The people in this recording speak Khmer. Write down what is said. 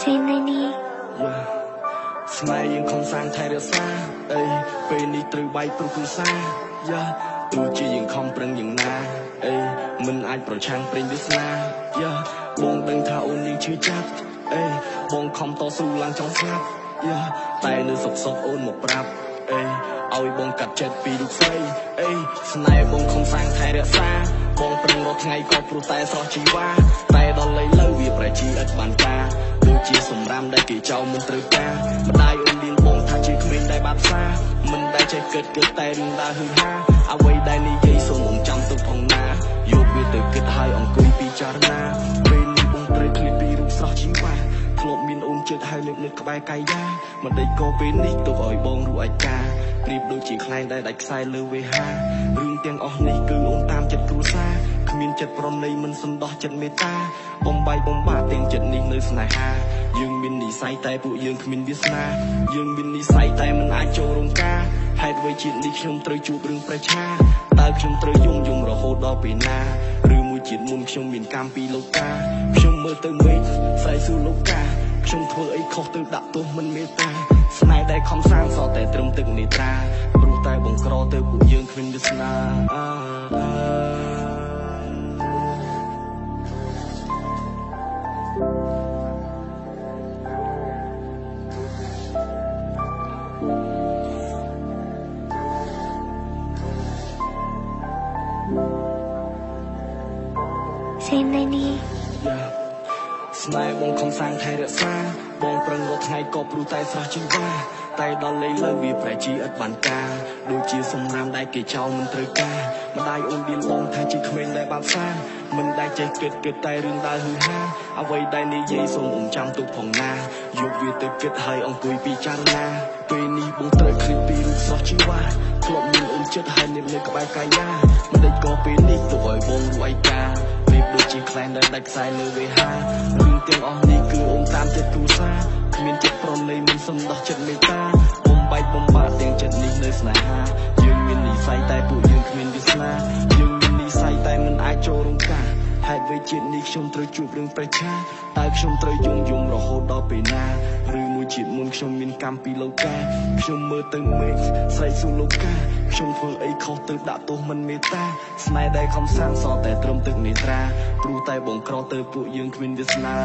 Senani ស្នេហ៍យើងខំសាងថែរក្សាអីពេលនេះត្រូវវាយព្រោះគ្រួសារទោះជាយើងខំប្រឹងយ៉ាងណាអីមិនអាចប្រឆាំងព្រេងវាសនាបងដឹងថាអូននាងឈឺចាប់អីបងខំតស៊ូឡើងចង់ស្លាប់តែនៅសុខអូនមកប្រាប់អីឲ្យបងកាត់ចិត្តពីរូបស្រីអីស្នេហ៍បងខំសាងថែរក្សាបងប្រឹងរាល់ថ្ងៃក៏ព្រោះតែស្រស់ជីវ៉ាតែដល់លេលើវាប្រែជីឥតបានការដូចជាសម្រាមដែលគេចោលមិនត្រូវការម្ដាយអូនលៀងបងថាជាក្មេងដែលបាត់ផ្សាមិនដែលចេះគិតតែរឿងដើរហឺហាអ្វីដែលនិយាយសូមអងចាំទុកផងណាយកវាទៅគិតហើយអង្គុយពិចារណាពេលនេះបងត្រូវឃ្លាតពីរូបស្រស់ជីវ៉ាធ្លាប់មានអូនចិត្តហើយលើកក្បែរកាយយ៉ាមិនដេចក៏ពេលនេះទុកឲ្យបងរួចឯកាប្រៀបដូចជាខ្លែងដែលដាច់ខ្សែលើវេហារឿងទាំងអស់នេះគឺអូនតាមចិត្តគ្រួសារគ្មានចិត្តប្រណីមិនសន្តោសចិត្តមេត្តាបំបាយបំបាក់ទាំងចិត្តនេះនៅស្នេហាយើងមាននិស្ស័យតែពួកយើងគ្មានវាសនាយើងមាននិស្ស័យតែមិនអាចចូលរោងការហេតុអ្វីជាតិនេះខ្ញុំត្រូវជួបរឿងប្រឆាតើខ្ញុំត្រូវយំរហូតដល់ពេលណាឬមួយជាតិមុនខ្ញុំមានកម្មពីលោកតាខ្ញុំមើលទៅមេឃស្រែកសួរលោកតាខ្ញុំធ្វើអីខុសទៅដាក់ទោសមិនមេត្តាស្នេហ៍ដែលខំសាងសតែត្រឹមទឹកនេត្រាព្រោះតែបង្ក្រទៅពួកយើងគ្មានវាសនាSenani ស្នេហ៍បងខំសាងថែរក្សាបងប្រឹងរាល់ថ្ងៃក៏ព្រោះតែស្រស់ជីវ៉ាតែដល់លេលើវាប្រែជីឥតបានការដូចជាសម្រាមដែលគេចោលមិនត្រូវការម្ដាយអូនឌៀនបងថាជាក្មេងដែលបាត់សាមិនដែលចេះគិតតែរឿងដើរហឺហាអ្វីដែលនិយាយសូមអងចាំទុកផងណាយកវាទៅគិតហើយអង្គុយពិចារណាពេលនេះបងត្រូវឃ្លាតពីរូបស្រស់ជីវ៉ាធ្លាប់មានអូនចិត្តហើយនៅក្បែរកាយយ៉ាមិនដេចក៏ពេលនេះទុកឲ្យបងរួចឯកាដូចជាខ្លែងដែលដាច់ខ្សែលើវេហារឿងទាំងអស់នេះគឺអូនតាមចិត្តគ្រួសារគ្មានចិត្តប្រណីមិនសន្តោសចិត្តមេត្តាបំបែកបំបាក់ទាំងចិត្តនេះនៅស្នេហាយើងមាននិស្ស័យតែពួកយើងគ្មានវាសនាយើងមាននិស្ស័យតែមិនអាចចូលរោងការហេតុអ្វីជាតិនេះខ្ញុំត្រូវជួបរឿងប្រឆាតើខ្ញុំត្រូវយំរហូតដល់ពេលណាឬមួយជាតិមុនខ្ញុំមានកម្មពីលោកតាខ្ញុំមើលទៅមេឃស្រែកសួរលោកតាខ្ញុំធ្វើអីខុសទៅដាក់ទោសមិនមេត្តាស្នេហ៍ដែលខំសាងសតែត្រឹមទឹកនេត្រាព្រោះតែបងក្រទៅពួកយើងគ្មានវាសនា